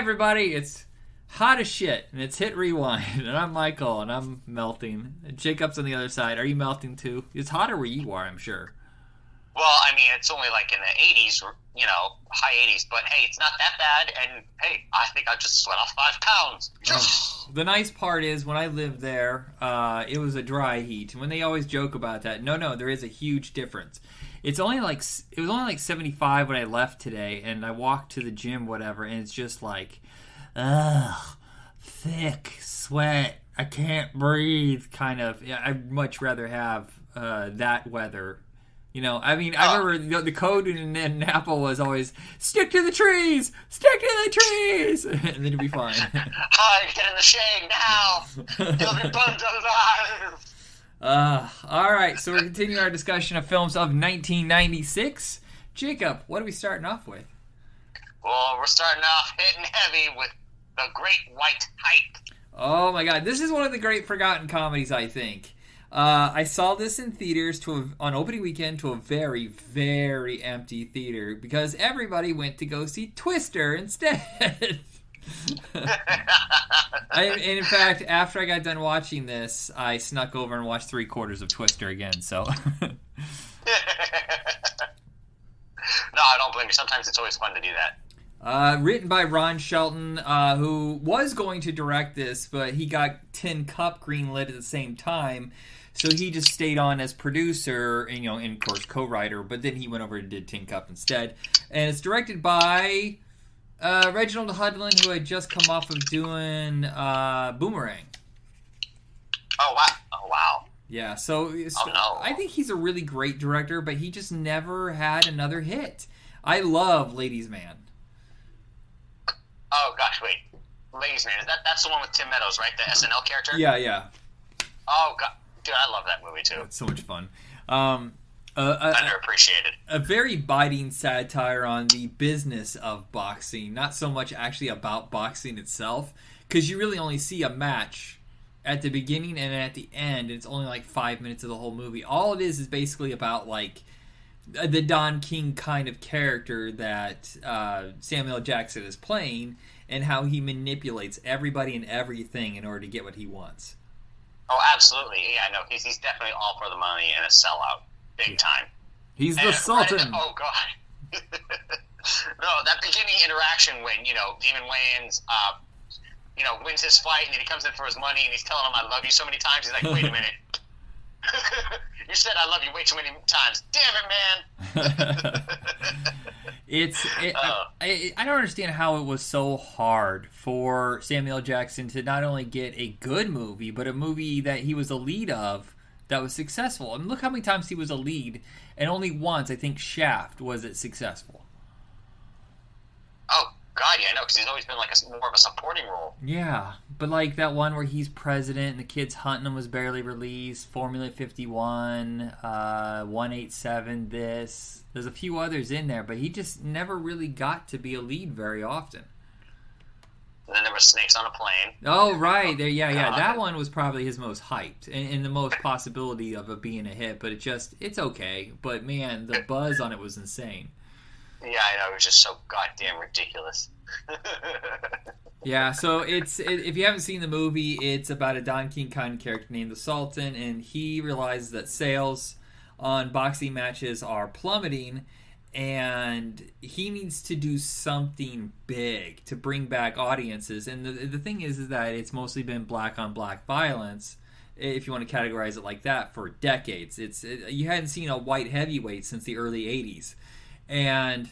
everybody, it's hot as shit, and it's Hit Rewind, and I'm Michael, and I'm melting. And Jacob's on the other side. Are you melting too? It's hotter where you are, I'm sure. Well, I mean, it's only like in the 80s, you know, high 80s, but hey, it's not that bad, and hey, I think I just sweat off 5 pounds. The nice part is, when I lived there, it was a dry heat, and when they always joke about that, no, there is a huge difference. It was only like 75 when I left today, and I walked to the gym, whatever, and it's just like, thick sweat. I can't breathe. Kind of. Yeah, I'd much rather have that weather. You know, I mean, I remember the code in Napa was always stick to the trees, and then it'd be fine. Hi, get in the shade now. You'll be burned alive. All right, so we're continuing our discussion of films of 1996. Jacob, what are we starting off with? Well, we're starting off hitting heavy with The Great White Hype. Oh my God, this is one of the great forgotten comedies, I think. I saw this in theaters on opening weekend to a very, very empty theater because everybody went to go see Twister instead. And in fact, after I got done watching this, I snuck over and watched 3/4 of Twister again. So, no, I don't blame you. Sometimes it's always fun to do that. Written by Ron Shelton, who was going to direct this, but he got Tin Cup greenlit at the same time, so he just stayed on as producer and, and of course co-writer. But then he went over and did Tin Cup instead, and it's directed by Reginald Hudlin, who had just come off of doing Boomerang. Oh wow! Yeah, so no. I think he's a really great director, but he just never had another hit. I love Ladies Man. Oh gosh, wait, Ladies Man, that's the one with Tim Meadows, right? The SNL character. Yeah. Oh god, dude, I love that movie too. It's so much fun. Underappreciated. A very biting satire on the business of boxing, not so much actually about boxing itself, because you really only see a match at the beginning and at the end, and it's only like 5 minutes of the whole movie. All it is basically about like the Don King kind of character that Samuel Jackson is playing, and how he manipulates everybody and everything in order to get what he wants. Oh, absolutely. Yeah, no, he's definitely all for the money and a sellout. Big time. He's the Sultan. Oh, God. No, that beginning interaction when, Damon Wayans, wins his fight, and then he comes in for his money, and he's telling him, I love you so many times. He's like, wait a minute. You said I love you way too many times. Damn it, man. I don't understand how it was so hard for Samuel Jackson to not only get a good movie, but a movie that he was a lead of that was successful. And look how many times he was a lead, and only once, I think, Shaft was it successful. Oh, God, yeah, I know, because he's always been like more of a supporting role. Yeah, but like that one where he's president and the kids hunting him was barely released, Formula 51, 187, this. There's a few others in there, but he just never really got to be a lead very often. And then there were Snakes on a Plane. Oh, right. There, yeah. That one was probably his most hyped and the most possibility of it being a hit, but it's okay. But, man, the buzz on it was insane. Yeah, I know. It was just so goddamn ridiculous. Yeah, so if you haven't seen the movie, it's about a Don King kind of character named the Sultan, and he realizes that sales on boxing matches are plummeting, and he needs to do something big to bring back audiences. And the thing is that it's mostly been black on black violence, if you want to categorize it like that, for decades. You hadn't seen a white heavyweight since the early 80s. And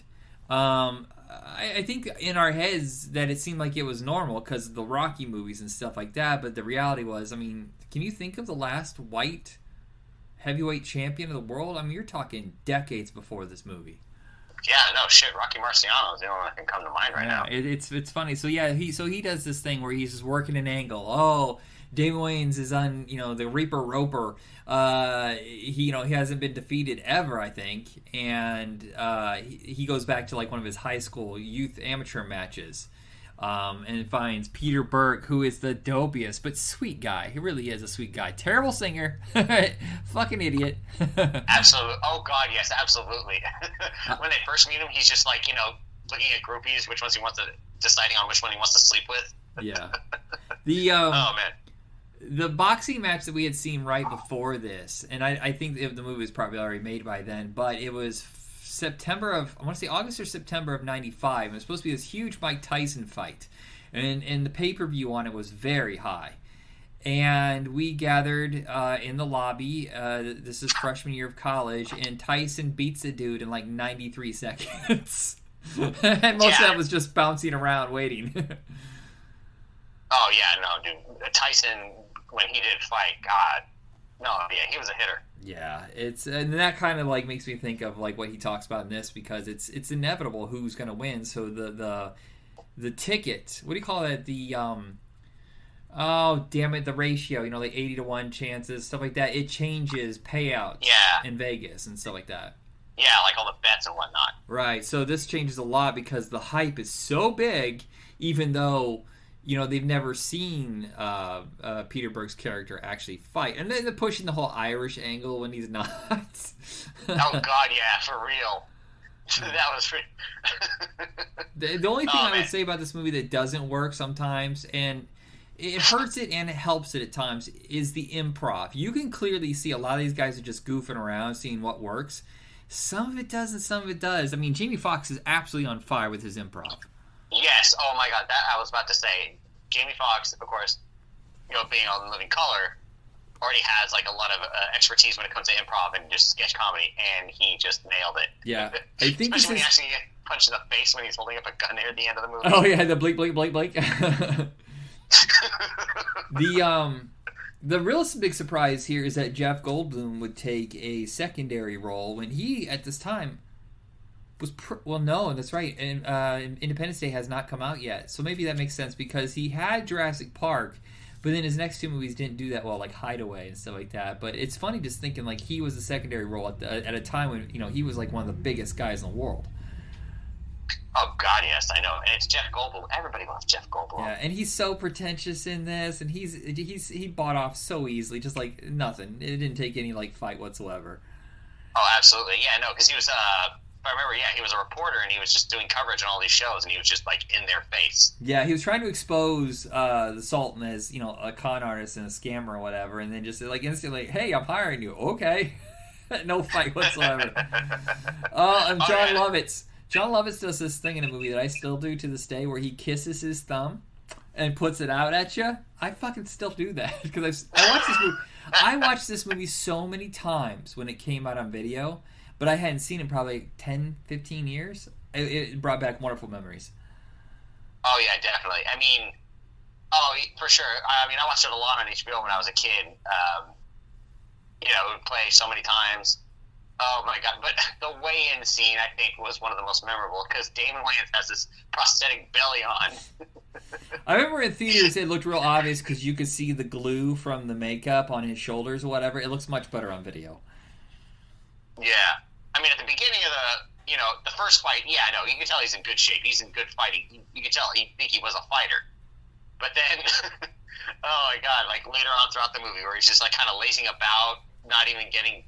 I think in our heads that it seemed like it was normal because of the Rocky movies and stuff like that, but the reality was, I mean, can you think of the last white heavyweight champion of the world? I mean, you're talking decades before this movie. Yeah, no shit. Rocky Marciano is the only one that can come to mind right now. It's funny. So yeah, he does this thing where he's just working an angle. Oh, Damon Wayans is on the Reaper Roper. He hasn't been defeated ever, I think, and he goes back to like one of his high school youth amateur matches. And finds Peter Burke, who is the dopiest but sweet guy. He really is a sweet guy. Terrible singer. Fucking idiot. Absolutely. Oh, God, yes, absolutely. When they first meet him, he's just like, looking at groupies, deciding on which one he wants to sleep with. Yeah. The oh man. The boxing match that we had seen right before this, and I think the movie was probably already made by then, but it was August or September of '95. It was supposed to be this huge Mike Tyson fight, and the pay-per-view on it was very high. And we gathered in the lobby. This is freshman year of college, and Tyson beats the dude in like 93 seconds. And most of that was just bouncing around waiting. Oh yeah, no, dude. Tyson, when he did fight, God, no, yeah, he was a hitter. Yeah, and that kind of like makes me think of like what he talks about in this, because it's inevitable who's going to win. So the ticket, what do you call it? The oh damn it, the ratio, like 80-1 chances, stuff like that. It changes payouts in Vegas and stuff like that. Yeah, like all the bets and whatnot. Right. So this changes a lot because the hype is so big, even though they've never seen Peter Berg's character actually fight. And then they're pushing the whole Irish angle when he's not. Oh, God, yeah, for real. That was pretty... the only thing I would say about this movie that doesn't work sometimes, and it hurts it and it helps it at times, is the improv. You can clearly see a lot of these guys are just goofing around, seeing what works. Some of it does and some of it does. I mean, Jamie Foxx is absolutely on fire with his improv. Yes. Oh my God. That I was about to say. Jamie Foxx, of course, being on Living Color, already has like a lot of expertise when it comes to improv and just sketch comedy, and he just nailed it. Yeah, I think especially when he actually gets punched in the face when he's holding up a gun near the end of the movie. Oh yeah, the blink. The real big surprise here is that Jeff Goldblum would take a secondary role when he at this time. No, that's right. And Independence Day has not come out yet, so maybe that makes sense because he had Jurassic Park, but then his next two movies didn't do that well, like Hideaway and stuff like that. But it's funny just thinking like he was a secondary role at a time when he was like one of the biggest guys in the world. Oh God, yes, I know. And it's Jeff Goldblum. Everybody loves Jeff Goldblum. Yeah, and he's so pretentious in this, and he bought off so easily, just like nothing. It didn't take any like fight whatsoever. Oh, absolutely. Yeah, no, because he was. If I remember, he was a reporter, and he was just doing coverage on all these shows, and he was just, like, in their face. Yeah, he was trying to expose the Sultan as, a con artist and a scammer or whatever, and then just, like, instantly, hey, I'm hiring you. Okay. No fight whatsoever. And John Lovitz. John Lovitz does this thing in a movie that I still do to this day where he kisses his thumb and puts it out at you. I fucking still do that, because I watched this movie. I watched this movie so many times when it came out on video, but I hadn't seen it in probably 10, 15 years. It brought back wonderful memories. Oh, yeah, definitely. I mean, for sure. I mean, I watched it a lot on HBO when I was a kid. It would play so many times. Oh, my God. But the weigh-in scene, I think, was one of the most memorable because Damon Wayans has this prosthetic belly on. I remember in theaters it looked real obvious because you could see the glue from the makeup on his shoulders or whatever. It looks much better on video. Yeah. I mean, at the beginning of the first fight, yeah, I know, you can tell he's in good shape. He's in good fighting. You can tell he was a fighter. But then, oh my God, like later on throughout the movie where he's just like kind of lazing about, not even caring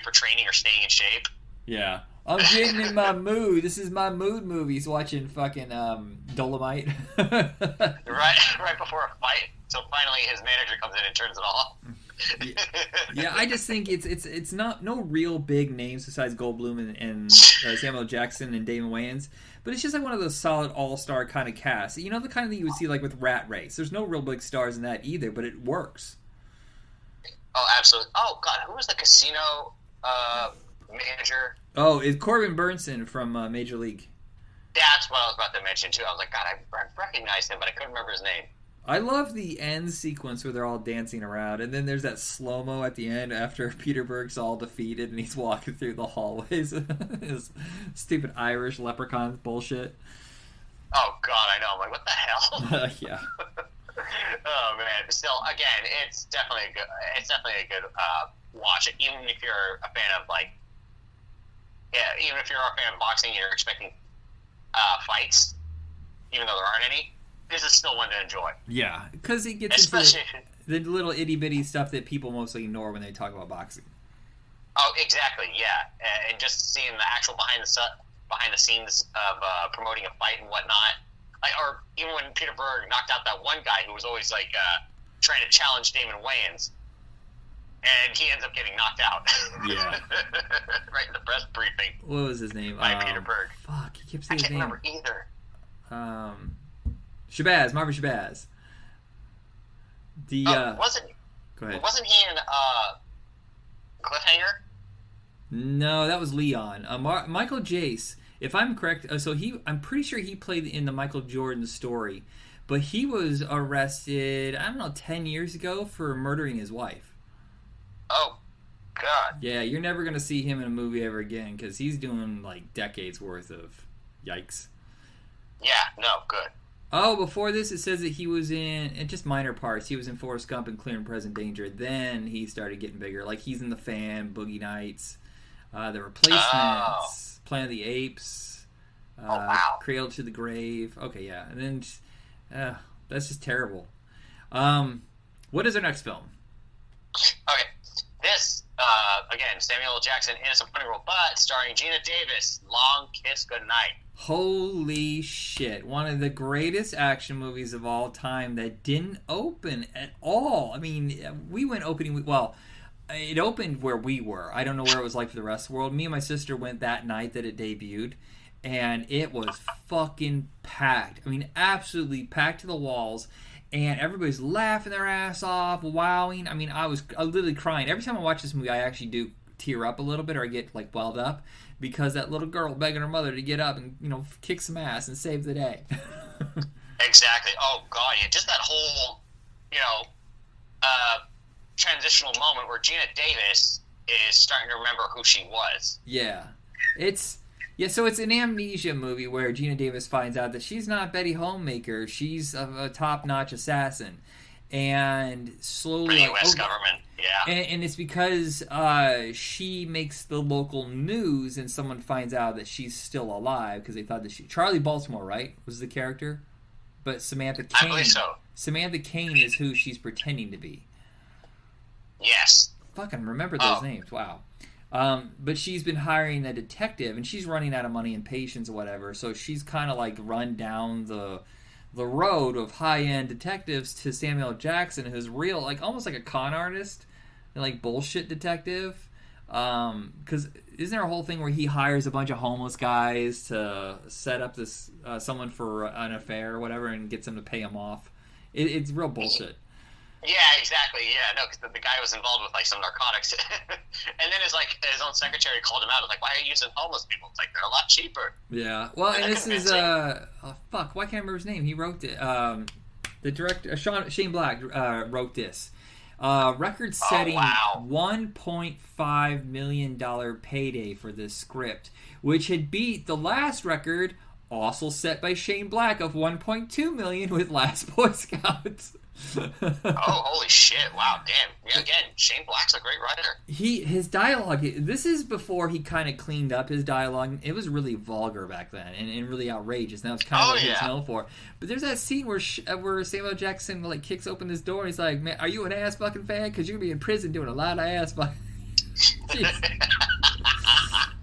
for training or staying in shape. Yeah. I'm getting in my mood. This is my mood movie. He's watching fucking Dolomite. right before a fight. So finally his manager comes in and turns it off. Yeah, I just think it's not no real big names besides Goldblum and Samuel Jackson and Damon Wayans, but it's just like one of those solid all-star kind of casts. The kind of thing you would see like with Rat Race. There's no real big stars in that either, but it works. Oh, absolutely. Oh God, who was the casino manager? Oh, it's Corbin Burnson from Major League. That's what I was about to mention too. I was like, God, I recognized him, but I couldn't remember his name. I love the end sequence where they're all dancing around, and then there's that slow-mo at the end after Peter Berg's all defeated and he's walking through the hallways. His stupid Irish leprechaun bullshit. Oh God, I know. I'm like, what the hell? Yeah. Oh man. Still, again, it's definitely a good watch. Even if you're a fan of even if you're a fan of boxing and you're expecting fights, even though there aren't any. This is still one to enjoy. Yeah, because it gets into the little itty-bitty stuff that people mostly ignore when they talk about boxing. Oh, exactly, yeah. And just seeing the actual behind the scenes of promoting a fight and whatnot. Or even when Peter Berg knocked out that one guy who was always like trying to challenge Damon Wayans, and he ends up getting knocked out. Yeah. Right in the press briefing. What was his name? By Peter Berg. Fuck, he kept I saying his can't name. remember either. Shabazz, Marvin Shabazz. Wasn't Go ahead. Wasn't he in Cliffhanger? No, that was Leon. Michael Jace, if I'm correct, I'm pretty sure he played in the Michael Jordan story, but he was arrested, I don't know, 10 years ago for murdering his wife. Oh, God. Yeah, you're never going to see him in a movie ever again, because he's doing, like, decades worth of yikes. Yeah, no, good. Oh, before this, it says that he was in just minor parts. He was in Forrest Gump and Clear and Present Danger. Then he started getting bigger. Like, he's in The Fan, Boogie Nights, The Replacements, Planet of the Apes, wow. Cradle to the Grave. Okay, yeah. And then, that's just terrible. What is our next film? Okay. This, again, Samuel L. Jackson in a supporting role, but starring Gina Davis, Long Kiss Goodnight. Holy shit. One of the greatest action movies of all time that didn't open at all. I mean, we went opening... Well, it opened where we were. I don't know where it was like for the rest of the world. Me and my sister went that night that it debuted, and it was fucking packed. I mean, absolutely packed to the walls, and everybody's laughing their ass off, wowing. I mean, I was literally crying. Every time I watch this movie, I actually do tear up a little bit, or I get, like, welled up, because that little girl begging her mother to get up and, you know, kick some ass and save the day. Exactly. Oh, God, yeah. Just that whole, you know, transitional moment where Gina Davis is starting to remember who she was. Yeah. So it's an amnesia movie where Gina Davis finds out that she's not Betty Homemaker. She's a top-notch assassin. And slowly... For the U.S. government, yeah. And it's because she makes the local news and someone finds out that she's still alive because they thought that Charlie Baltimore, right, was the character? But Samantha Cain... I believe so. Samantha Cain is who she's pretending to be. Yes. Fucking remember those names. Wow. But she's been hiring a detective, and she's running out of money and patience or whatever, so she's kind of like run down the road of high-end detectives to Samuel Jackson, who's real, like almost like a con artist and like bullshit detective. Because isn't there a whole thing where he hires a bunch of homeless guys to set up this someone for an affair or whatever and gets them to pay him off? It's real bullshit. Yeah, exactly. Yeah, no, because the guy was involved with like some narcotics, and then his own secretary called him out. It's like, why are you using homeless people? It's like they're a lot cheaper. Yeah. Well, and this is fuck. Why can't I remember his name? He wrote it. The director Shane Black wrote this. Record-setting $1.5 million payday for this script, which had beat the last record, also set by Shane Black, of $1.2 million with Last Boy Scouts. Oh, holy shit. Wow, damn. Yeah, again, Shane Black's a great writer. His dialogue, this is before he kind of cleaned up his dialogue. It was really vulgar back then and really outrageous. And that was kind of what he was known for. But there's that scene where Samuel Jackson like kicks open this door and he's like, man, are you an ass fucking fan? Because you're going to be in prison doing a lot of ass fucking...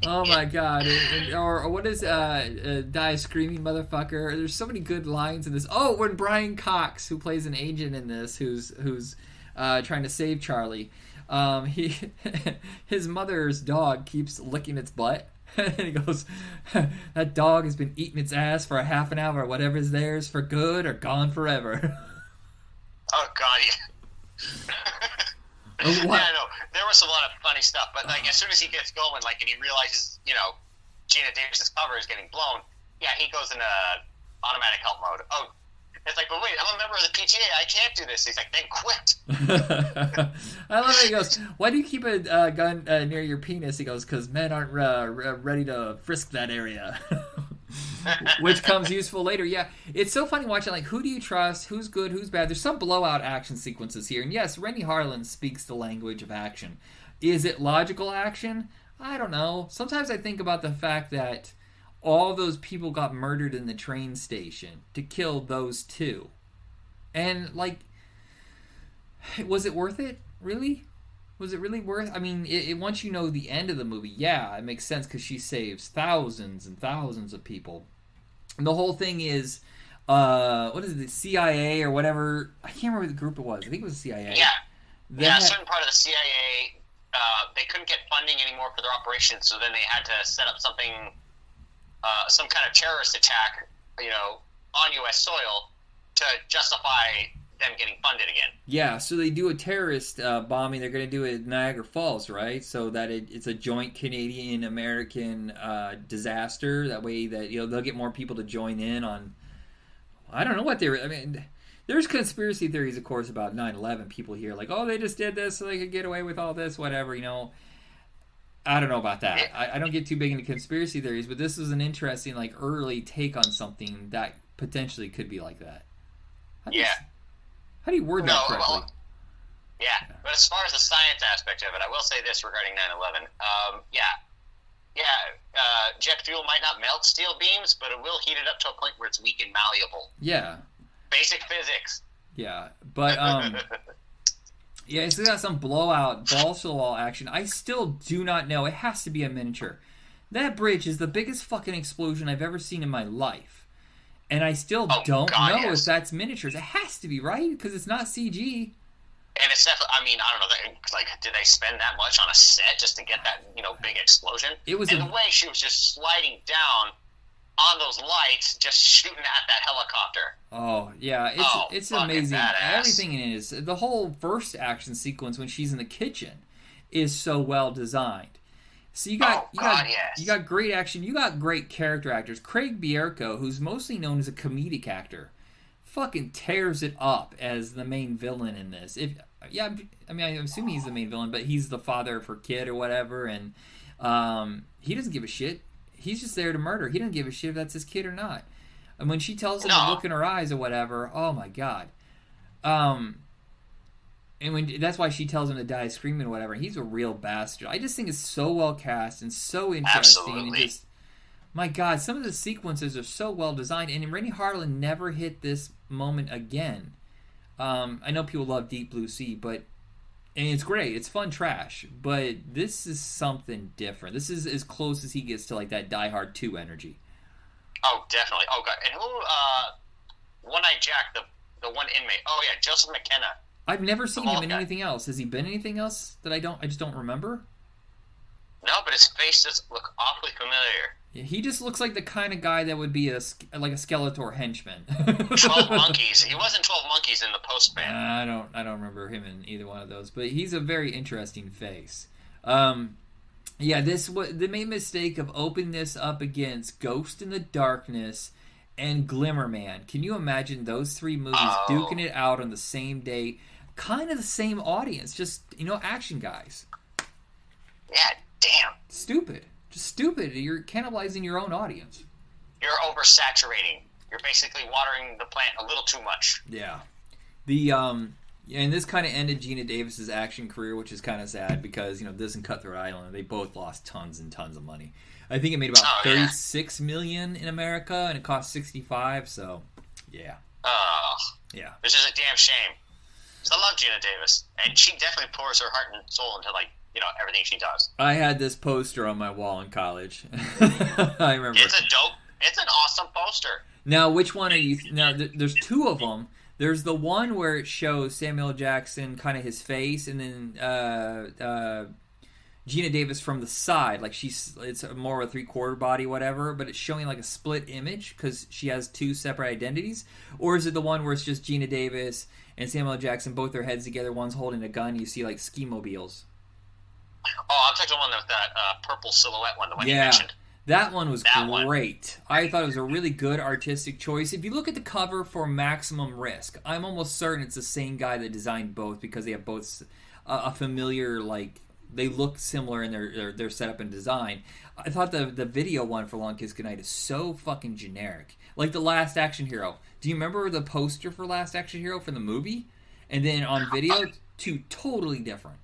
Oh my god. Or what is Die Screaming Motherfucker? There's so many good lines in this. Oh, when Brian Cox, who plays an agent in this, who's trying to save Charlie, his mother's dog keeps licking its butt. And he goes, that dog has been eating its ass for a half an hour. Whatever's theirs for good or gone forever. Oh god, yeah. Yeah, I know. There was a lot of funny stuff, but like as soon as he gets going, like, and he realizes, you know, Gina Davis's cover is getting blown, yeah, he goes into automatic help mode. Oh, it's like, but wait, I'm a member of the PTA. I can't do this. He's like, then quit. I love it. He goes, why do you keep a gun near your penis? He goes, because men aren't ready to frisk that area. Which comes useful later. Yeah, it's so funny watching, like, who do you trust, who's good, who's bad. There's some blowout action sequences here, and yes, Rennie Harlan speaks the language of action. Is it logical action? I don't know. Sometimes I think about the fact that all those people got murdered in the train station to kill those two, and like, was it worth it, really? Was it really worth? I mean, once you know the end of the movie, yeah, it makes sense because she saves thousands and thousands of people. And the whole thing is, what is it, the CIA or whatever? I can't remember the group it was. I think it was the CIA. Yeah, a certain part of the CIA, they couldn't get funding anymore for their operations, so then they had to set up something, some kind of terrorist attack, on U.S. soil to justify them getting funded again. Yeah, so they do a terrorist bombing. They're going to do it at Niagara Falls, right? So that it's a joint Canadian-American disaster. That way that they'll get more people to join in on. I don't know what they were. I mean, there's conspiracy theories, of course, about 9/11. People here like, oh, they just did this so they could get away with all this, whatever. I don't know about that. I don't get too big into conspiracy theories, but this was an interesting, early take on something that potentially could be like that. How do you word that correctly? Well, yeah, but as far as the science aspect of it, I will say this regarding 9/11. Jet fuel might not melt steel beams, but it will heat it up to a point where it's weak and malleable. Yeah. Basic physics. Yeah, but yeah, it's got some blowout balls to the wall action. I still do not know. It has to be a miniature. That bridge is the biggest fucking explosion I've ever seen in my life. And I still don't know if that's miniatures. It has to be, right? Because it's not CG. And it's definitely, I don't know, did they spend that much on a set just to get that, big explosion? The way she was just sliding down on those lights, just shooting at that helicopter. Oh, yeah, it's amazing. Badass. Everything in it is, the whole first action sequence when she's in the kitchen is so well designed. So you got great action. You got great character actors. Craig Bierko, who's mostly known as a comedic actor, fucking tears it up as the main villain in this. I'm assuming he's the main villain, but he's the father of her kid or whatever, and he doesn't give a shit. He's just there to murder. He doesn't give a shit if that's his kid or not. And when she tells him to look in her eyes or whatever, oh my god. And that's why she tells him to die screaming or whatever. He's a real bastard. I just think it's so well cast and so interesting. Absolutely. And just, my God, some of the sequences are so well designed. And Rennie Harlan never hit this moment again. I know people love Deep Blue Sea, and it's great. It's fun trash. But this is something different. This is as close as he gets to that Die Hard 2 energy. Oh, definitely. Oh, God. And who, One-Eyed Jack, the one inmate. Oh, yeah, Joseph McKenna. I've never seen him in anything else. Has he been anything else that I just don't remember? No, but his face does look awfully familiar. Yeah, he just looks like the kind of guy that would be a Skeletor henchman. 12 Monkeys. He was in 12 Monkeys in the Postman. I don't remember him in either one of those, but he's a very interesting face. Yeah, the main mistake of opening this up against Ghost in the Darkness and Glimmerman. Can you imagine those three movies duking it out on the same day? Kind of the same audience, just, action guys. Yeah, damn. Stupid. Just stupid. You're cannibalizing your own audience. You're oversaturating. You're basically watering the plant a little too much. Yeah. And this kind of ended Gina Davis's action career, which is kind of sad because, this and Cutthroat Island, they both lost tons and tons of money. I think it made about $36 million in America, and it cost 65. So, yeah. Yeah. This is a damn shame. I love Gina Davis, and she definitely pours her heart and soul into everything she does. I had this poster on my wall in college. I remember. It's an awesome poster. Now, which one are you? Now, there's two of them. There's the one where it shows Samuel Jackson, kind of his face, and then Gina Davis from the side, it's more of a 3/4 body, whatever, but it's showing a split image because she has two separate identities. Or is it the one where it's just Gina Davis and Samuel Jackson, both their heads together, one's holding a gun, you see ski mobiles? Oh, I'm talking about the one with that purple silhouette one, the one you mentioned. That one was great. I thought it was a really good artistic choice. If you look at the cover for Maximum Risk, I'm almost certain it's the same guy that designed both because they have both a familiar, they look similar in their setup and design. I thought the video one for Long Kiss Goodnight is so fucking generic. Like The Last Action Hero. Do you remember the poster for Last Action Hero from the movie? And then on video, two totally different.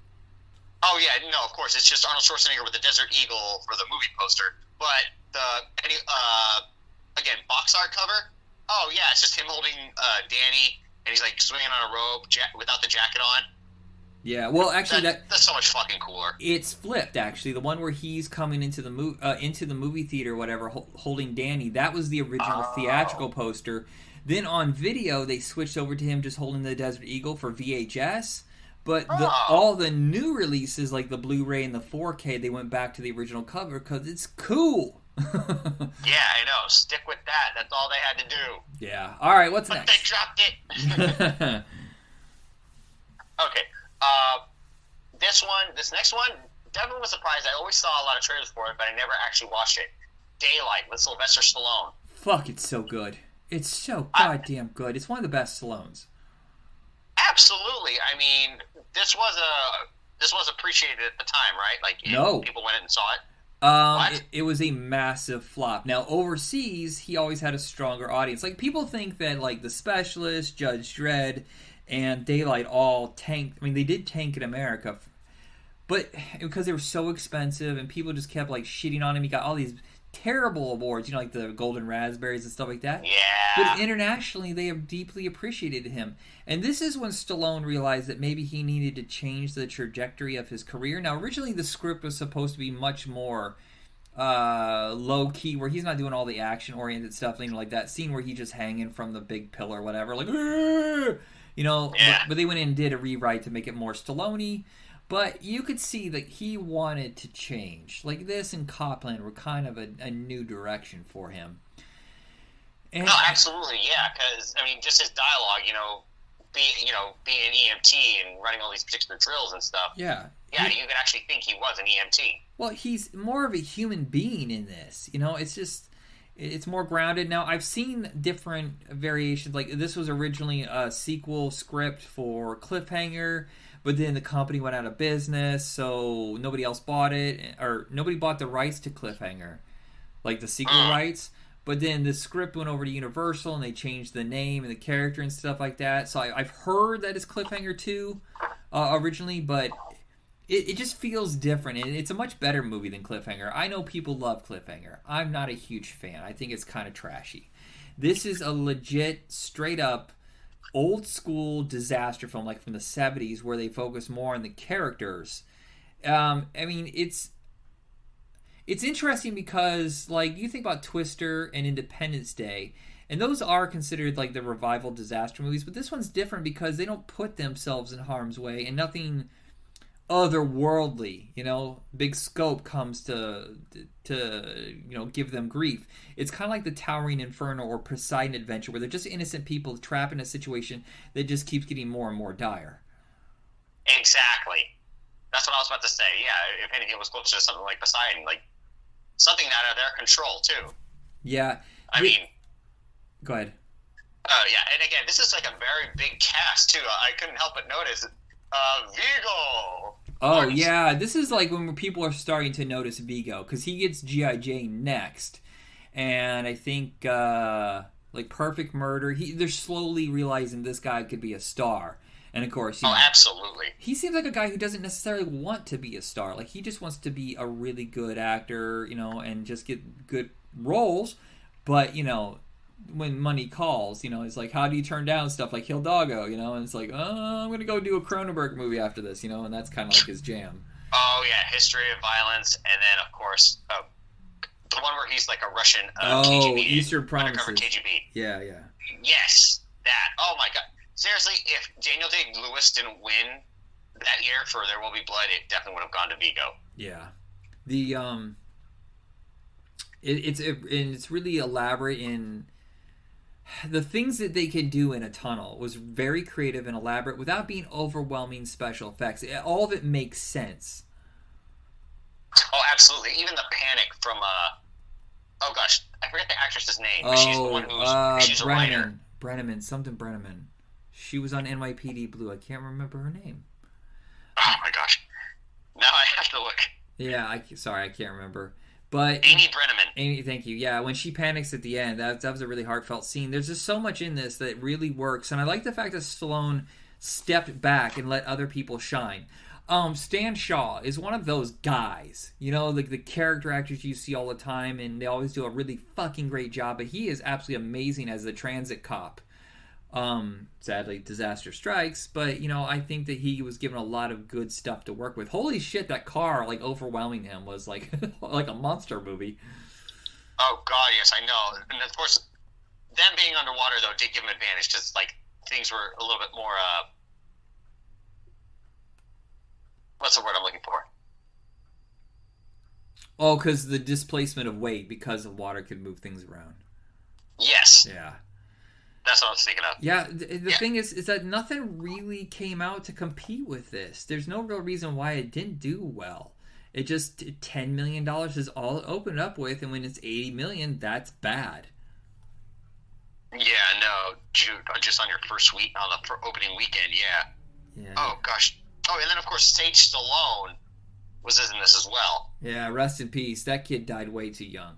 Oh, yeah, no, of course. It's just Arnold Schwarzenegger with the Desert Eagle for the movie poster. But, again, box art cover, oh, yeah, it's just him holding Danny, and he's, swinging on a rope without the jacket on. Yeah, well, actually, that's so much fucking cooler. It's flipped. Actually, the one where he's coming into the movie theater, or whatever, holding Danny. That was the original theatrical poster. Then on video, they switched over to him just holding the Desert Eagle for VHS. But all the new releases, like the Blu-ray and the 4K, they went back to the original cover because it's cool. Yeah, I know. Stick with that. That's all they had to do. Yeah. All right, what's next? But they dropped it. Okay. This next one, definitely was surprised. I always saw a lot of trailers for it, but I never actually watched it. Daylight with Sylvester Stallone. Fuck, it's so good. It's so goddamn good. It's one of the best Stallones. Absolutely. I mean, this was appreciated at the time, right? Like, people went in and saw it. It was a massive flop. Now, overseas, he always had a stronger audience. Like, people think that, like, The Specialist, Judge Dredd, and Daylight all tanked. I mean, they did tank in America, but because they were so expensive and people just kept, like, shitting on him, he got all these terrible awards, you know, like the Golden Raspberries and stuff like that. Yeah. But internationally, they have deeply appreciated him. And this is when Stallone realized that maybe he needed to change the trajectory of his career. Now, originally, the script was supposed to be much more low-key, where he's not doing all the action-oriented stuff, you know, like that scene where he's just hanging from the big pillar or whatever, like, you know, but they went in and did a rewrite to make it more Stallone-y. But you could see that he wanted to change. Like, this and Copland were kind of a new direction for him. And, no, absolutely, yeah. Because I mean, just his dialogue, being an EMT and running all these particular drills and stuff. Yeah, you could actually think he was an EMT. Well, he's more of a human being in this. You know, it's more grounded. Now, I've seen different variations. Like, this was originally a sequel script for Cliffhanger. But then the company went out of business, so nobody else bought it, or nobody bought the rights to Cliffhanger, like the sequel rights. But then the script went over to Universal, and they changed the name and the character and stuff like that. So I've heard that it's Cliffhanger 2 originally, but it just feels different. And it's a much better movie than Cliffhanger. I know people love Cliffhanger. I'm not a huge fan. I think it's kind of trashy. This is a legit, straight-up, old school disaster film, like from the 70s, where they focus more on the characters. I mean, it's interesting because, like, you think about Twister and Independence Day, and those are considered like the revival disaster movies, but this one's different because they don't put themselves in harm's way, and nothing otherworldly, big scope comes to give them grief. It's kind of like the Towering Inferno or Poseidon Adventure, where they're just innocent people trapped in a situation that just keeps getting more and more dire. Exactly. That's what I was about to say. Yeah, if anything, it was closer to something like Poseidon, like something out of their control too. Yeah. I mean, go ahead. Yeah, and again, this is like a very big cast too. I couldn't help but notice Vigo. Oh, yeah. This is like when people are starting to notice Vigo, because he gets G.I. Jane next. And I think, like Perfect Murder, they're slowly realizing this guy could be a star. And of course, absolutely. He seems like a guy who doesn't necessarily want to be a star. Like, he just wants to be a really good actor, and just get good roles. But, when money calls, it's like, how do you turn down stuff like Hidalgo, and it's like, I'm going to go do a Cronenberg movie after this, and that's kind of like his jam. Oh, yeah, History of Violence, and then, of course, the one where he's like a Russian KGB. Eastern Promises. Undercover KGB. Yeah. Yes, that. Oh, my God. Seriously, if Daniel Day-Lewis didn't win that year for There Will Be Blood, it definitely would have gone to Vigo. Yeah. It's really elaborate in... The things that they can do in a tunnel was very creative and elaborate without being overwhelming special effects. All of it makes sense. Oh, absolutely. Even the panic from, oh gosh, I forget the actress's name, but she's the one who's, she's a writer. Brenneman. She was on NYPD Blue. I can't remember her name. Oh my gosh. Now I have to look. Yeah, I can't remember. But Amy Brenneman. Amy, thank you. Yeah, when she panics at the end, that was a really heartfelt scene. There's just so much in this that really works, and I like the fact that Stallone stepped back and let other people shine. Stan Shaw is one of those guys, like the character actors you see all the time, and they always do a really fucking great job, but he is absolutely amazing as the transit cop. Sadly, disaster strikes, but, I think that he was given a lot of good stuff to work with. Holy shit, that car, like, overwhelming him was, like, like a monster movie. Oh, God, yes, I know. And, of course, them being underwater, though, did give him advantage because, like, things were a little bit more, what's the word I'm looking for? Oh, because the displacement of weight because the water could move things around. Yes. Yeah. That's what I was thinking of. Yeah, the thing is that nothing really came out to compete with this. There's no real reason why it didn't do well. It just, $10 million is all it opened up with, and when it's $80 million, that's bad. Yeah, no, just on your first week, on the opening weekend, yeah. Oh, gosh. Oh, and then, of course, Sage Stallone was in this as well. Yeah, rest in peace. That kid died way too young.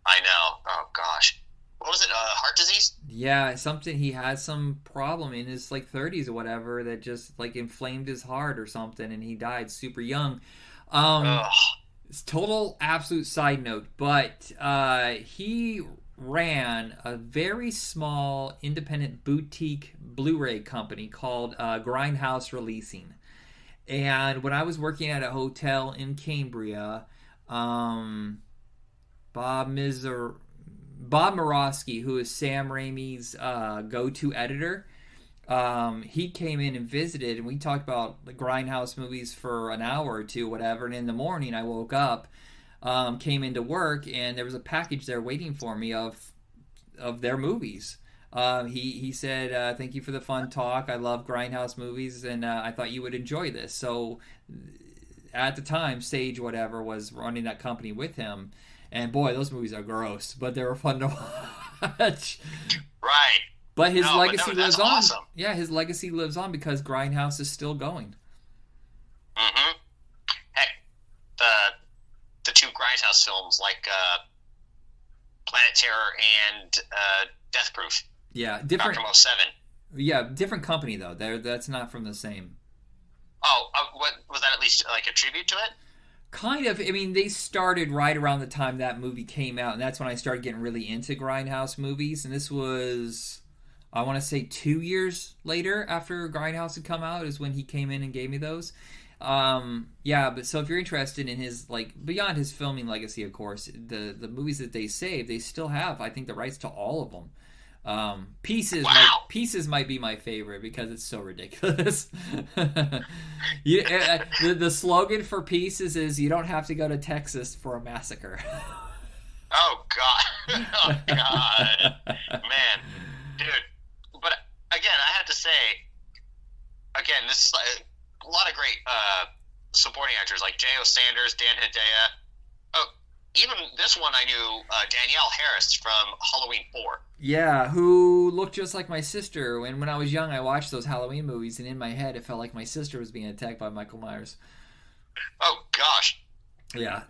I know. Oh, gosh. What was it, heart disease? Yeah, he had some problem in his, like, 30s or whatever that just, like, inflamed his heart or something, and he died super young. Total absolute side note, but he ran a very small independent boutique Blu-ray company called Grindhouse Releasing. And when I was working at a hotel in Cambria, Bob Morosky, who is Sam Raimi's go-to editor, he came in and visited, and we talked about the Grindhouse movies for an hour or two, whatever. And in the morning, I woke up, came into work, and there was a package there waiting for me of their movies. He said, "Thank you for the fun talk. I love Grindhouse movies, and I thought you would enjoy this." So, at the time, Sage whatever was running that company with him. And boy, those movies are gross, but they were fun to watch. Right. But his legacy lives on. Awesome. Yeah, his legacy lives on because Grindhouse is still going. Mm-hmm. Heck, the two Grindhouse films, like Planet Terror and Death Proof. Yeah, different. Dr. Mo 7. Yeah, different company though. That's not from the same. Oh, what was that? At least like a tribute to it? Kind of. I mean, they started right around the time that movie came out, and that's when I started getting really into Grindhouse movies. And this was, I want to say, 2 years later after Grindhouse had come out is when he came in and gave me those. Yeah, but so if you're interested in his, like, beyond his filming legacy, of course, the movies that they saved, they still have, I think, the rights to all of them. Pieces might be my favorite because it's so ridiculous. The slogan for Pieces is "You don't have to go to Texas for a massacre." Oh God! Oh God! Man, dude. But again, I have to say, this is a lot of great supporting actors like J.O. Sanders, Dan Hedaya. Oh, even this one I knew, Danielle Harris from Halloween 4. Yeah, who looked just like my sister. And when I was young, I watched those Halloween movies, and in my head, it felt like my sister was being attacked by Michael Myers. Oh gosh. Yeah,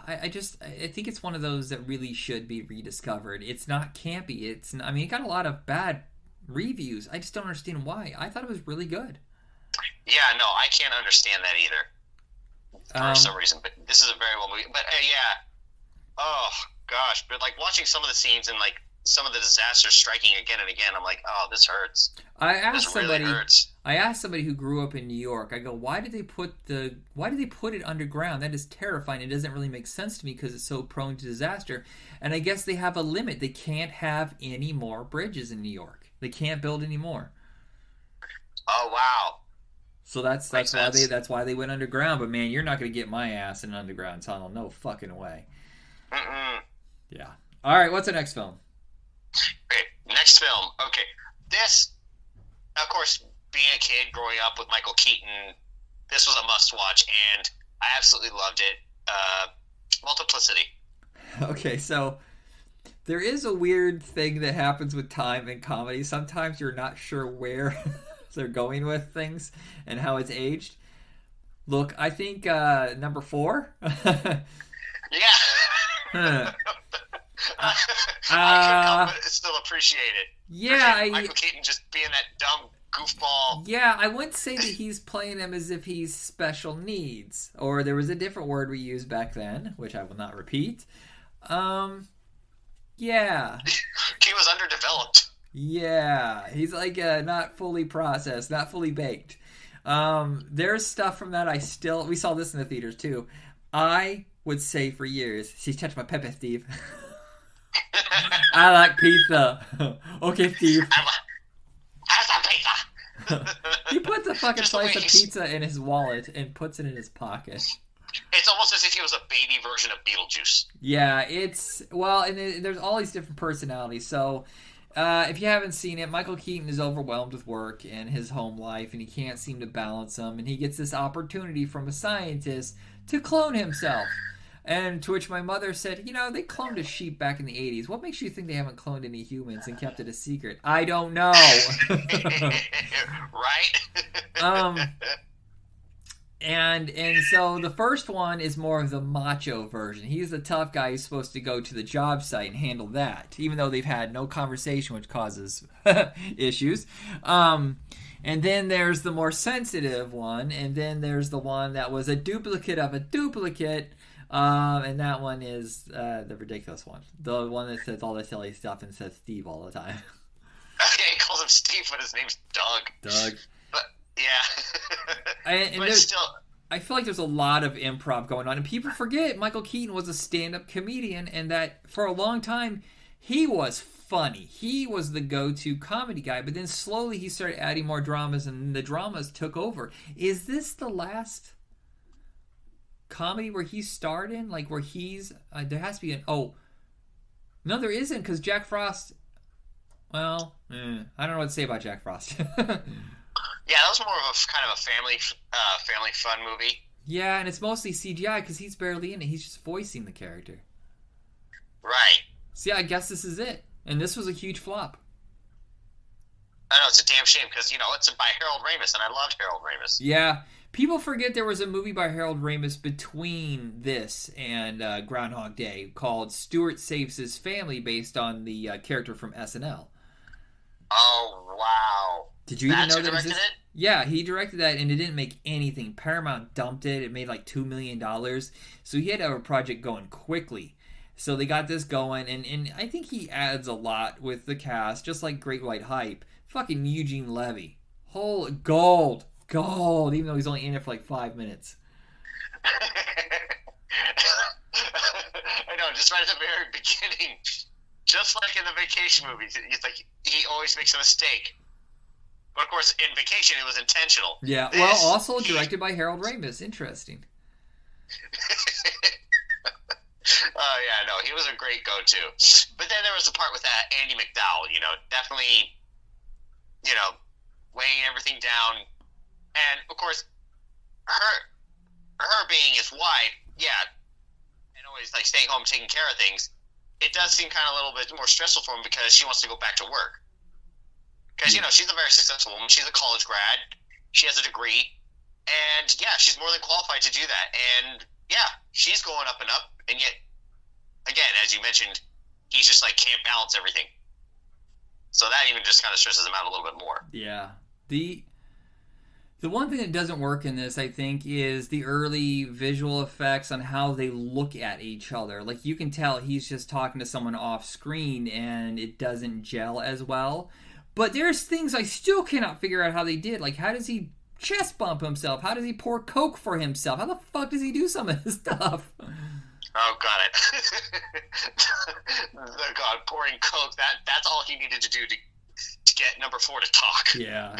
I think it's one of those that really should be rediscovered. It's not campy. It got a lot of bad reviews. I just don't understand why. I thought it was really good. Yeah, no, I can't understand that either. For some reason, but this is a very well movie. But yeah, oh gosh, but like watching some of the scenes and like some of the disasters striking again and again, I'm like, oh, this hurts. I asked somebody who grew up in New York. I go, why did they put it underground? That is terrifying. It doesn't really make sense to me because it's so prone to disaster. And I guess they have a limit. They can't have any more bridges in New York. They can't build any more. Oh wow. So that's why they went underground. But man, you're not going to get my ass in an underground tunnel. No fucking way. Mm-mm. Yeah. All right. What's the next film? Okay. Next film. Okay. This, of course, being a kid growing up with Michael Keaton, this was a must-watch, and I absolutely loved it. Multiplicity. Okay, so there is a weird thing that happens with time in comedy. Sometimes you're not sure where they're going with things and how it's aged. Look, I think number 4. Yeah. Huh. I couldn't help but still appreciate it. Yeah, Michael Keaton just being that dumb goofball. Yeah, I wouldn't say that he's playing him as if he's special needs. Or there was a different word we used back then, which I will not repeat. Yeah. He was underdeveloped. Yeah. He's like not fully processed, not fully baked. There's stuff from that we saw this in the theaters too. I would say for years, she's touched my pepe, Steve. I like pizza. Okay, Steve. Have some pizza. He puts a fucking Just the slice way of he's- pizza in his wallet and puts it in his pocket. It's almost as if he was a baby version of Beetlejuice. Yeah, and there's all these different personalities. So, if you haven't seen it, Michael Keaton is overwhelmed with work and his home life, and he can't seem to balance them. And he gets this opportunity from a scientist to clone himself. And to which my mother said, they cloned a sheep back in the 80s. What makes you think they haven't cloned any humans and kept it a secret? I don't know. Right? And so the first one is more of the macho version. He's the tough guy who's supposed to go to the job site and handle that, even though they've had no conversation, which causes issues. And then there's the more sensitive one, and then there's the one that was a duplicate of a duplicate, and that one is the ridiculous one. The one that says all the silly stuff and says Steve all the time. Yeah, he calls him Steve, but his name's Doug. But, yeah. But still... I feel like there's a lot of improv going on, and people forget Michael Keaton was a stand-up comedian, and that for a long time, he was funny. He was the go-to comedy guy, but then slowly he started adding more dramas, and the dramas took over. Is this the last comedy where he starred in? Like, where he's... there has to be an... Oh. No, there isn't, because Jack Frost... Well, I don't know what to say about Jack Frost. Yeah, that was more of a kind of a family fun movie. Yeah, and it's mostly CGI because he's barely in it. He's just voicing the character. Right. So yeah, I guess this is it. And this was a huge flop. I know, it's a damn shame because, it's by Harold Ramis, and I loved Harold Ramis. Yeah. People forget there was a movie by Harold Ramis between this and Groundhog Day called Stuart Saves His Family, based on the character from SNL. Oh, wow. Did you even know that directed it? Yeah, he directed that, and it didn't make anything. Paramount dumped it. It made like $2 million. So he had to have a project going quickly. So they got this going, and I think he adds a lot with the cast, just like Great White Hype. Fucking Eugene Levy. Whole gold, even though he's only in it for like 5 minutes. I know, just right at the very beginning. Just like in the Vacation movies, it's like he always makes a mistake. But of course, in Vacation, it was intentional. Yeah, well, also directed by Harold Ramis. Interesting. Oh, yeah, no, he was a great go-to. But then there was the part with that Andy McDowell, definitely, weighing everything down. And, of course, her being his wife, yeah, and always, like, staying home taking care of things, it does seem kind of a little bit more stressful for him because she wants to go back to work. Because, she's a very successful woman. She's a college grad. She has a degree. And, yeah, she's more than qualified to do that. And, yeah, she's going up and up. And yet, again, as you mentioned, he's just, like, can't balance everything. So that even just kind of stresses him out a little bit more. Yeah. The one thing that doesn't work in this, I think, is the early visual effects on how they look at each other. Like, you can tell he's just talking to someone off screen, and it doesn't gel as well. But there's things I still cannot figure out how they did. Like, how does he chest bump himself? How does he pour Coke for himself? How the fuck does he do some of this stuff? Oh, got it. Oh, God, pouring Coke, that's all he needed to do to get number 4 to talk. Yeah.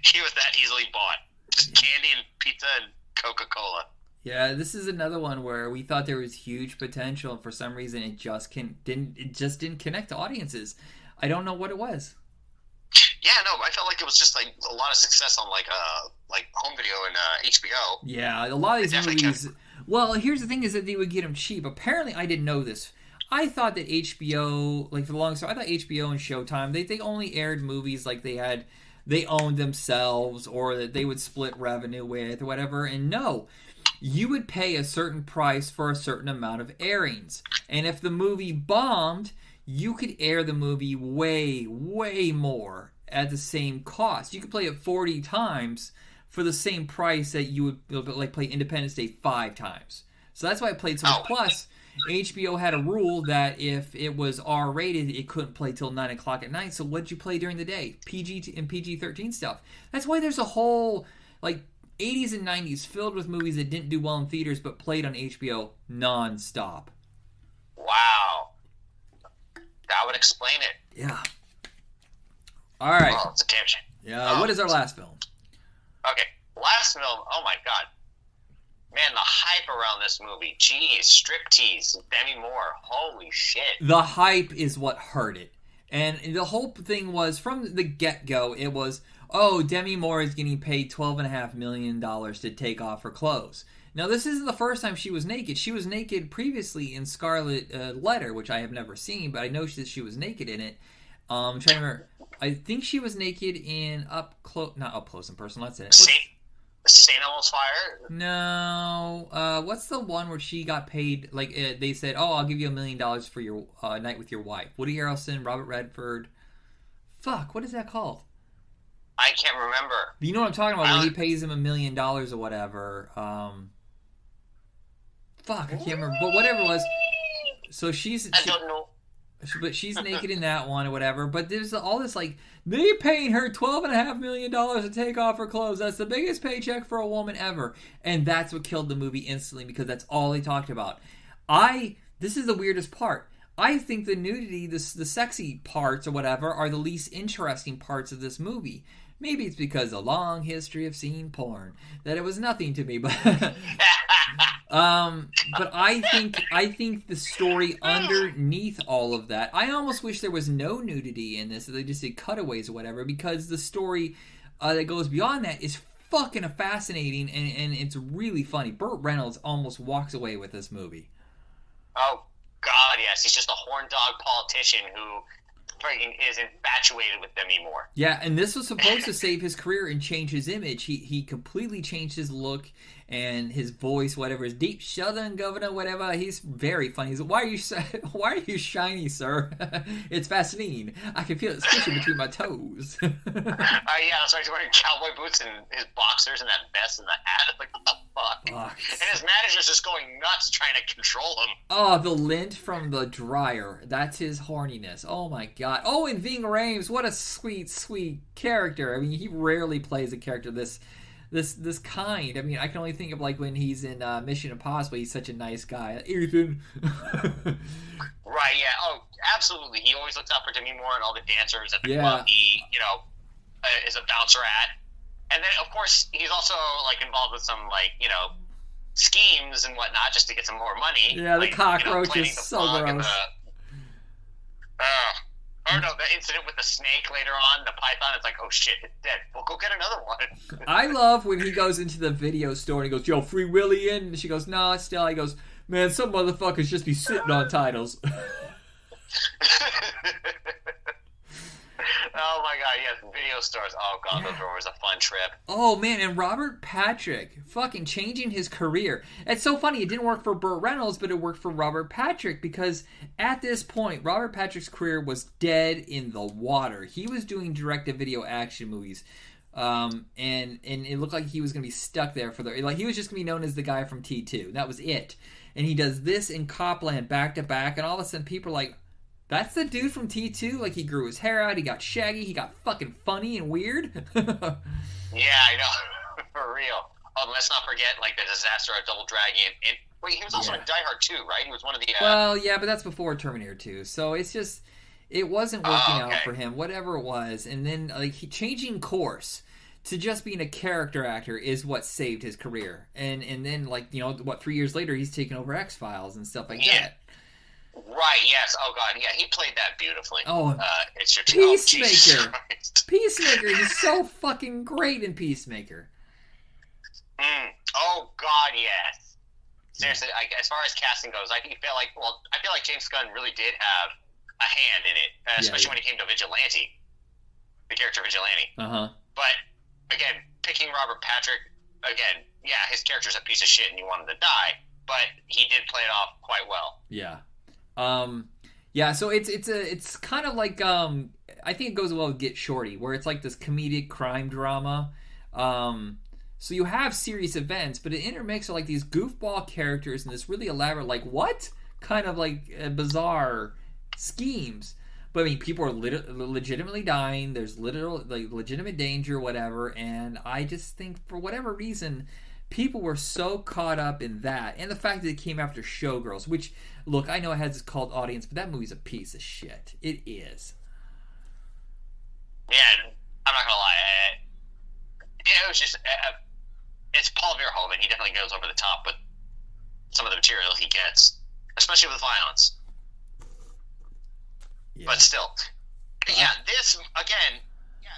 He was that easily bought. Just candy and pizza and Coca-Cola. Yeah, this is another one where we thought there was huge potential, and for some reason it just didn't connect to audiences. I don't know what it was. Yeah, no, I felt like it was just like a lot of success on like home video and HBO. Yeah, a lot of these movies. Well, here's the thing: is that they would get them cheap. Apparently, I didn't know this. I thought that HBO, like for the longest time, I thought HBO and Showtime they only aired movies like they owned themselves or that they would split revenue with or whatever. And no, you would pay a certain price for a certain amount of airings, and if the movie bombed, you could air the movie way, way more at the same cost. You could play it 40 times for the same price that you would like play Independence Day 5 times. So that's why it played so much. Plus, HBO had a rule that if it was R-rated, it couldn't play till 9 o'clock at night. So what'd you play during the day? PG and PG-13 stuff. That's why there's a whole, like, 80s and 90s filled with movies that didn't do well in theaters but played on HBO non-stop. Wow. That would explain it. Yeah. All right. Oh, it's a tangent. Yeah. What is our last film? Okay. Last film. Oh, my God. Man, the hype around this movie. Jeez. Striptease. Demi Moore. Holy shit. The hype is what hurt it. And the whole thing was, from the get-go, it was, oh, Demi Moore is getting paid $12.5 million to take off her clothes. Now, this isn't the first time she was naked. She was naked previously in Scarlet Letter, which I have never seen, but I know that she was naked in it. I'm trying to remember. I think she was naked in not Up Close and Personal, that's it. St. Elmo's Fire? No. What's the one where she got paid, like, they said, oh, I'll give you $1 million for your night with your wife. Woody Harrelson, Robert Redford. Fuck, what is that called? I can't remember. You know what I'm talking about, where he pays him $1 million or whatever. Fuck, I can't remember. But whatever it was. So I don't know. But she's naked in that one or whatever. But there's all this, like, they paying her $12.5 million to take off her clothes. That's the biggest paycheck for a woman ever. And that's what killed the movie instantly, because that's all they talked about. This is the weirdest part. I think the nudity, the sexy parts or whatever, are the least interesting parts of this movie. Maybe it's because a long history of seeing porn that it was nothing to me, but but I think the story underneath all of that, I almost wish there was no nudity in this. They just did cutaways or whatever, because the story that goes beyond that is fucking fascinating, and it's really funny. Burt Reynolds almost walks away with this movie. Oh God, yes, he's just a horn dog politician who freaking is infatuated with Demi Moore. Yeah, and this was supposed to save his career and change his image. He completely changed his look and his voice, whatever, his deep Southern governor, whatever. He's very funny. He's like, why are you shiny, sir? It's fascinating. I can feel it squishing between my toes. Yeah, so he's wearing cowboy boots and his boxers and that vest and the hat. Like, what the fuck? And his manager's just going nuts trying to control him. Oh, the lint from the dryer. That's his horniness. Oh my God. Oh, and Ving Rhames, what a sweet, sweet character. I mean, he rarely plays a character this kind. I mean, I can only think of, like, when he's in Mission Impossible. He's such a nice guy. Ethan. Right, yeah. Oh, absolutely. He always looks out for Demi Moore and all the dancers at the club he, is a bouncer at. And then, of course, he's also, like, involved with some, like, schemes and whatnot just to get some more money. Yeah, like, the cockroach is so gross. Or no, the incident with the snake later on, the python, it's like, oh shit, it's dead. We'll go get another one. I love when he goes into the video store and he goes, yo, Free Willy in? And she goes, no, it's still. He goes, man, some motherfuckers just be sitting on titles. Oh my God, yes, video stores. Oh God, those were always a fun trip. Oh man, and Robert Patrick fucking changing his career. It's so funny, it didn't work for Burt Reynolds, but it worked for Robert Patrick, because at this point, Robert Patrick's career was dead in the water. He was doing direct-to-video action movies. And it looked like he was going to be stuck there he was just going to be known as the guy from T2. That was it. And he does this in Copland back to back, and all of a sudden people are like, that's the dude from T2? Like, he grew his hair out, he got shaggy, he got fucking funny and weird. Yeah, I know. For real. Oh, let's not forget, like, the disaster of Double Dragon. Wait, he was also in Die Hard 2, right? He was one of the... Well, yeah, but that's before Terminator 2. So it's just... It wasn't working out for him, whatever it was. And then, like, changing course to just being a character actor is what saved his career. And then, like, 3 years later, he's taken over X-Files and stuff like that. Right, yes. Oh, God, yeah, he played that beautifully. Oh, it's your Peacemaker. Peacemaker, he's so fucking great in Peacemaker. Oh, God, yes. Seriously, as far as casting goes, I feel like James Gunn really did have a hand in it, especially when it came to Vigilante, the character Vigilante. Uh-huh. But, again, picking Robert Patrick, again, yeah, his character's a piece of shit and you want him to die, but he did play it off quite well. Yeah. So it's kind of like, I think it goes well with Get Shorty, where it's like this comedic crime drama. So you have serious events, but it intermixed with like these goofball characters and this really elaborate, like what kind of like bizarre schemes. But I mean, people are legitimately dying. There's literal, like, legitimate danger, whatever. And I just think, for whatever reason, people were so caught up in that, and the fact that it came after Showgirls. Which, look, I know it has its cult audience, but that movie's a piece of shit. It is. Yeah, I'm not gonna lie. It was just, it's Paul Verhoeven. He definitely goes over the top with some of the material he gets, especially with violence. Yeah. But still, this, again,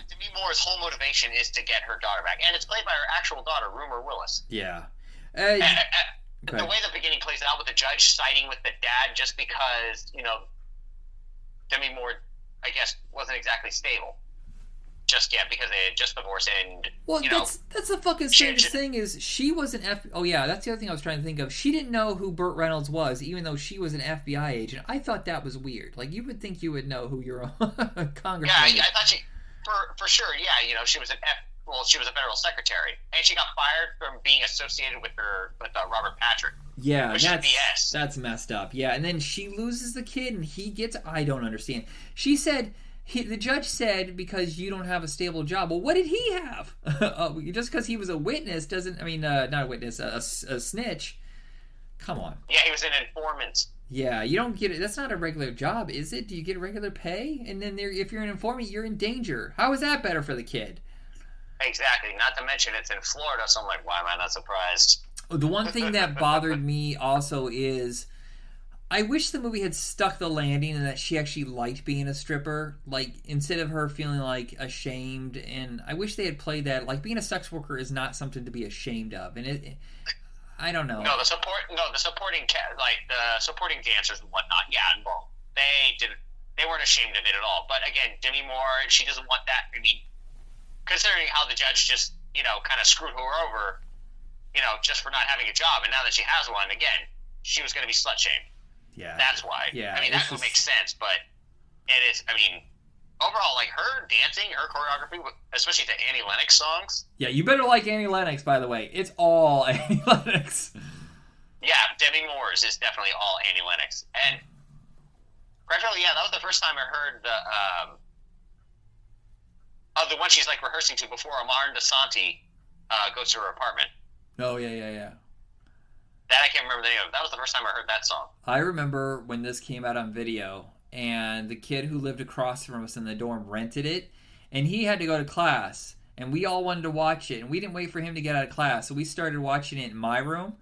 Demi Moore's whole motivation is to get her daughter back. And it's played by her actual daughter, Rumor Willis. Yeah. The way the beginning plays out with the judge siding with the dad just because, Demi Moore, I guess, wasn't exactly stable just yet because they had just divorced and, that's the fucking strangest thing is she was an Oh, yeah, that's the other thing I was trying to think of. She didn't know who Burt Reynolds was, even though she was an FBI agent. I thought that was weird. Like, you would think you would know who your congressman is. Yeah, I thought she... For sure, yeah, she was she was a federal secretary, and she got fired from being associated with Robert Patrick. Yeah, that's messed up. Yeah, and then she loses the kid, and he gets. I don't understand. She said, the judge said, because you don't have a stable job. Well, what did he have? Just because he was a witness doesn't. I mean, not a witness, a snitch. Come on. Yeah, he was an informant. Yeah, you don't get it. That's not a regular job, is it? Do you get regular pay? And then if you're an informant, you're in danger. How is that better for the kid? Exactly. Not to mention it's in Florida, so I'm like, why am I not surprised? The one thing that bothered me also is I wish the movie had stuck the landing and that she actually liked being a stripper. Like, instead of her feeling like ashamed. And I wish they had played that. Like, being a sex worker is not something to be ashamed of. And I don't know. The supporting the supporting dancers and whatnot. Yeah, well, they weren't ashamed of it at all. But again, Demi Moore, she doesn't want that. I mean, considering how the judge just kind of screwed her over, just for not having a job, and now that she has one, again, she was going to be slut shamed. Yeah, that's why. Yeah, I mean that would make sense, but it is. I mean, overall, like her dancing, her choreography, especially to Annie Lennox songs. Yeah, you better like Annie Lennox, by the way. It's all Annie Lennox. Yeah, Demi Moore's is definitely all Annie Lennox. And practically, that was the first time I heard the one she's like rehearsing to before Amar DeSanti goes to her apartment. Oh, yeah. That I can't remember the name of. That was the first time I heard that song. I remember when this came out on video, and the kid who lived across from us in the dorm rented it, and he had to go to class, and we all wanted to watch it, and we didn't wait for him to get out of class, so we started watching it in my room,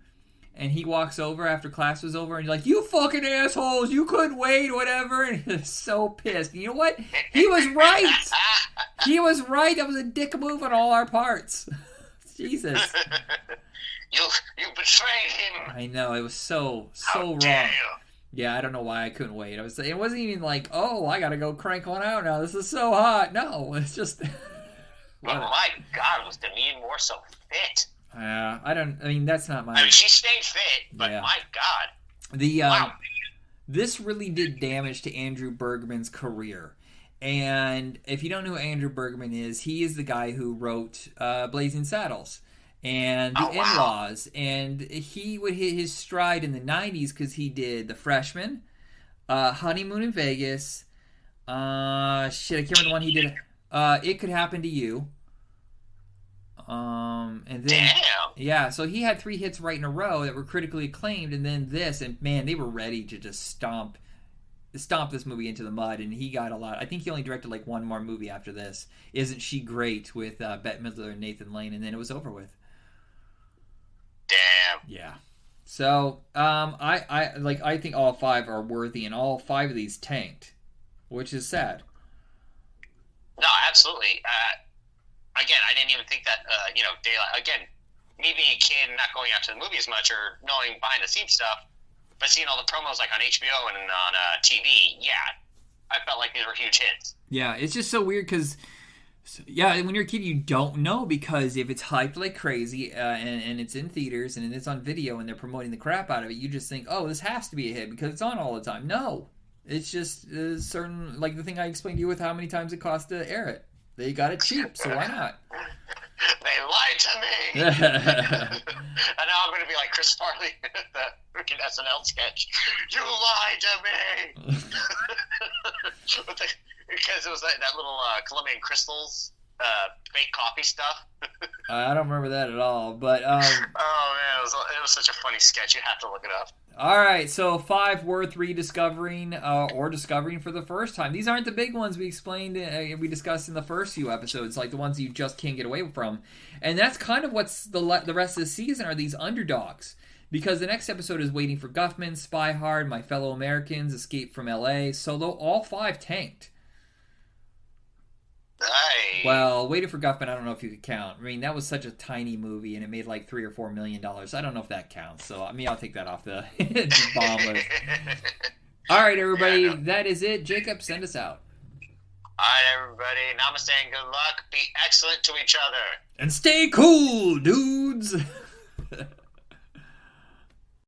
and he walks over after class was over, and he's like, "You fucking assholes, you couldn't wait, whatever," and he was so pissed. And you know what? He was right! He was right! That was a dick move on all our parts. Jesus. You betrayed him! I know, it was so wrong. Yeah, I don't know why I couldn't wait. It wasn't even like, oh, I gotta go crank one out now. This is so hot. No, it's just. Oh my God, was Demi Moore so fit? I mean, that's not my. I mean, she stayed fit, but my God. Wow. This really did damage to Andrew Bergman's career. And if you don't know who Andrew Bergman is, he is the guy who wrote Blazing Saddles and The In-Laws, and he would hit his stride in the 90s because he did The Freshman, Honeymoon in Vegas, I can't remember the one he did, It Could Happen to You, and then, yeah, so he had 3 hits right in a row that were critically acclaimed, and then this, and man, they were ready to just stomp this movie into the mud, and he got a lot. I think he only directed like one more movie after this, Isn't She Great, with Bette Midler and Nathan Lane, and then it was over with. Damn. Yeah. So, I think all 5 are worthy, and all 5 of these tanked, which is sad. No, absolutely. Again, I didn't even think that, Daylight. Again, me being a kid and not going out to the movie as much or knowing behind the scenes stuff, but seeing all the promos like on HBO and on TV, yeah, I felt like these were huge hits. Yeah, it's just so weird because. Yeah, when you're a kid, you don't know, because if it's hyped like crazy and it's in theaters and it's on video and they're promoting the crap out of it, you just think, oh, this has to be a hit because it's on all the time. No, it's just certain, like the thing I explained to you with how many times it cost to air it. They got it cheap, so why not? They lied to me. And now I'm going to be like Chris Farley in the freaking SNL sketch. You lied to me. Because it was that little Colombian crystals fake coffee stuff. I don't remember that at all, but oh man, it was such a funny sketch. You have to look it up. All right, so 5 worth rediscovering or discovering for the first time. These aren't the big ones we explained, we discussed in the first few episodes, like the ones you just can't get away from. And that's kind of what's the rest of the season are these underdogs. Because the next episode is Waiting for Guffman, Spy Hard, My Fellow Americans, Escape from L.A. Solo, all 5 tanked. Hey. Well, Waiting for Guffman, I don't know if you could count. I mean, that was such a tiny movie, and it made like $3 or $4 million. I don't know if that counts. So, I mean, I'll take that off the bomb list. All right, everybody, that is it. Jacob, send us out. All right, everybody. Namaste and good luck. Be excellent to each other. And stay cool, dudes.